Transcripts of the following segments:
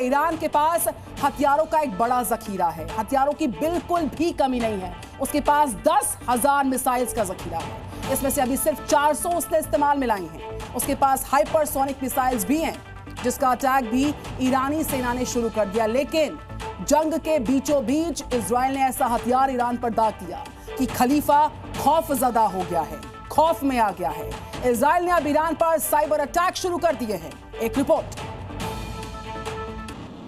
Iran के पास हथियारों का एक बड़ा जखीरा है। हथियारों की बिल्कुल भी कमी नहीं है। उसके पास 10,000 मिसाइल्स का जखीरा है। इसमें से अभी सिर्फ 400 उसने इस्तेमाल में लाई हैं। उसके पास हाइपरसोनिक मिसाइल्स भी हैं, जिसका अटैक भी ईरानी सेना ने शुरू कर दिया। लेकिन जंग के बीचों बीच इजराइल ने ऐसा हथियार ईरान पर दाग दिया कि खलीफा खौफजदा हो गया है, खौफ में आ गया है। इजराइल ने अब ईरान पर साइबर अटैक शुरू कर दिए हैं। एक रिपोर्ट।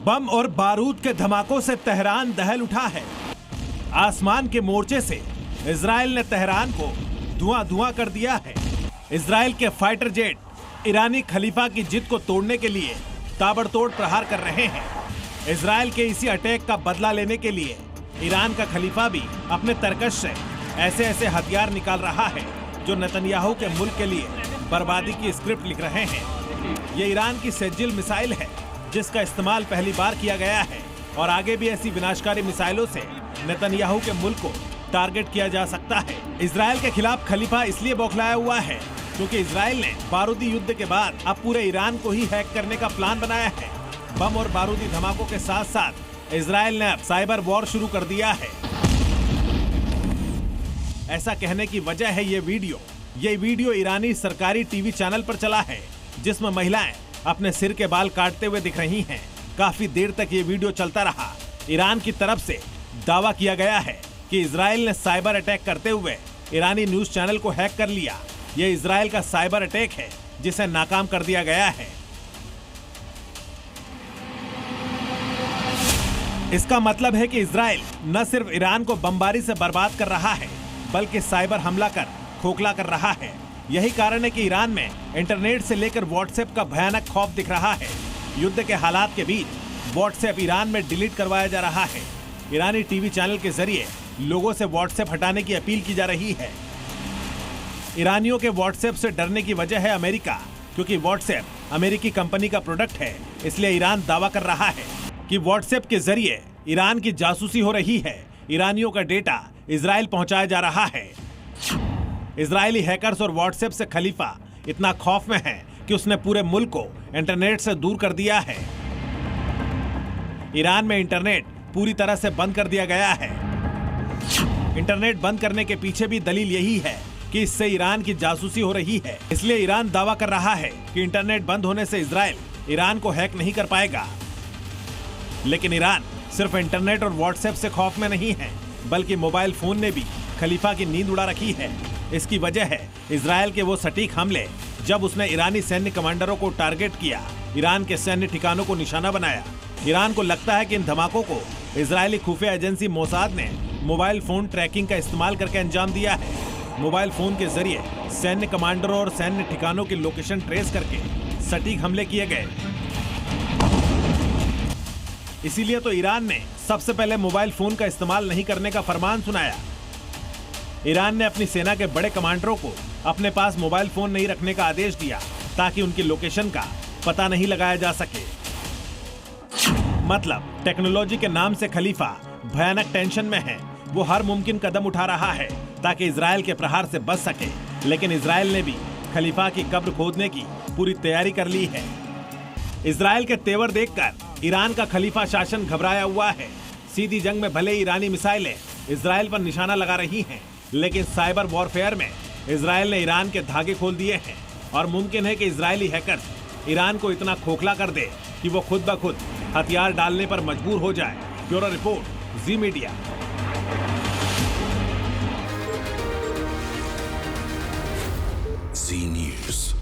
बम और बारूद के धमाकों से तेहरान दहल उठा है। आसमान के मोर्चे से इजराइल ने तेहरान को धुआं धुआं कर दिया है। इजराइल के फाइटर जेट ईरानी खलीफा की जिद को तोड़ने के लिए ताबड़तोड़ प्रहार कर रहे हैं। इजराइल के इसी अटैक का बदला लेने के लिए ईरान का खलीफा भी अपने तरकश से ऐसे ऐसे हथियार निकाल रहा है जो नेतन्याहू के मुल्क के लिए बर्बादी की स्क्रिप्ट लिख रहे हैं। ये ईरान की सेजिल मिसाइल है, जिसका इस्तेमाल पहली बार किया गया है और आगे भी ऐसी विनाशकारी मिसाइलों से नेतन्याहू के मुल्क को टारगेट किया जा सकता है। इजराइल के खिलाफ खलीफा इसलिए बौखलाया हुआ है क्योंकि इजराइल ने बारूदी युद्ध के बाद अब पूरे ईरान को ही हैक करने का प्लान बनाया है। बम और बारूदी धमाकों के साथ साथ इजराइल ने अब साइबर वॉर शुरू कर दिया है। ऐसा कहने की वजह है ये वीडियो ईरानी सरकारी टीवी चैनल पर चला है, जिसमें महिलाएं अपने सिर के बाल काटते हुए दिख रही हैं। काफी देर तक ये वीडियो चलता रहा। ईरान की तरफ से दावा किया गया है कि इजराइल ने साइबर अटैक करते हुए ईरानी न्यूज चैनल को हैक कर लिया। ये इजराइल का साइबर अटैक है जिसे नाकाम कर दिया गया है। इसका मतलब है कि इजराइल न सिर्फ ईरान को बमबारी से बर्बाद कर रहा है, बल्कि साइबर हमला कर खोखला कर रहा है। यही कारण है कि ईरान में इंटरनेट से लेकर व्हाट्सएप का भयानक खौफ दिख रहा है। युद्ध के हालात के बीच व्हाट्सएप ईरान में डिलीट करवाया जा रहा है। ईरानी टीवी चैनल के जरिए लोगों से व्हाट्सएप हटाने की अपील की जा रही है। ईरानियों के व्हाट्सएप से डरने की वजह है अमेरिका, क्योंकि व्हाट्सएप अमेरिकी कंपनी का प्रोडक्ट है। इसलिए ईरान दावा कर रहा है कि व्हाट्सएप के जरिए ईरान की जासूसी हो रही है। ईरानियों का डेटा इजराइल पहुंचाया जा रहा है। इजरायली हैकर्स और व्हाट्सएप से खलीफा इतना खौफ में है कि उसने पूरे मुल्क को इंटरनेट से दूर कर दिया है। ईरान में इंटरनेट पूरी तरह से बंद कर दिया गया है। इंटरनेट बंद करने के पीछे भी दलील यही है कि इससे ईरान की जासूसी हो रही है। इसलिए ईरान दावा कर रहा है कि इंटरनेट बंद होने से इजराइल ईरान को हैक नहीं कर पाएगा। लेकिन ईरान सिर्फ इंटरनेट और व्हाट्सएप से खौफ में नहीं है, बल्कि मोबाइल फोन ने भी खलीफा की नींद उड़ा रखी है। इसकी वजह है इजराइल के वो सटीक हमले जब उसने ईरानी सैन्य कमांडरों को टारगेट किया, ईरान के सैन्य ठिकानों को निशाना बनाया। ईरान को लगता है कि इन धमाकों को इजरायली खुफिया एजेंसी मोसाद ने मोबाइल फोन ट्रैकिंग का इस्तेमाल करके अंजाम दिया है। मोबाइल फोन के जरिए सैन्य कमांडरों और सैन्य ठिकानों की लोकेशन ट्रेस करके सटीक हमले किए गए। इसीलिए तो ईरान ने सबसे पहले मोबाइल फोन का इस्तेमाल नहीं करने का फरमान सुनाया। ईरान ने अपनी सेना के बड़े कमांडरों को अपने पास मोबाइल फोन नहीं रखने का आदेश दिया, ताकि उनकी लोकेशन का पता नहीं लगाया जा सके। मतलब टेक्नोलॉजी के नाम से खलीफा भयानक टेंशन में है। वो हर मुमकिन कदम उठा रहा है ताकि इजराइल के प्रहार से बच सके। लेकिन इजराइल ने भी खलीफा की कब्र खोदने की पूरी तैयारी कर ली है। इजराइल के तेवर देखकर ईरान का खलीफा शासन घबराया हुआ है। सीधी जंग में भले ईरानी मिसाइलें इजराइल पर निशाना लगा रही हैं, लेकिन साइबर वॉरफेयर में इजराइल ने ईरान के धागे खोल दिए हैं और मुमकिन है कि इजरायली हैकर्स ईरान को इतना खोखला कर दे कि वो खुद ब खुद हथियार डालने पर मजबूर हो जाए। ब्यूरो रिपोर्ट, जी मीडिया। जी न्यूज़।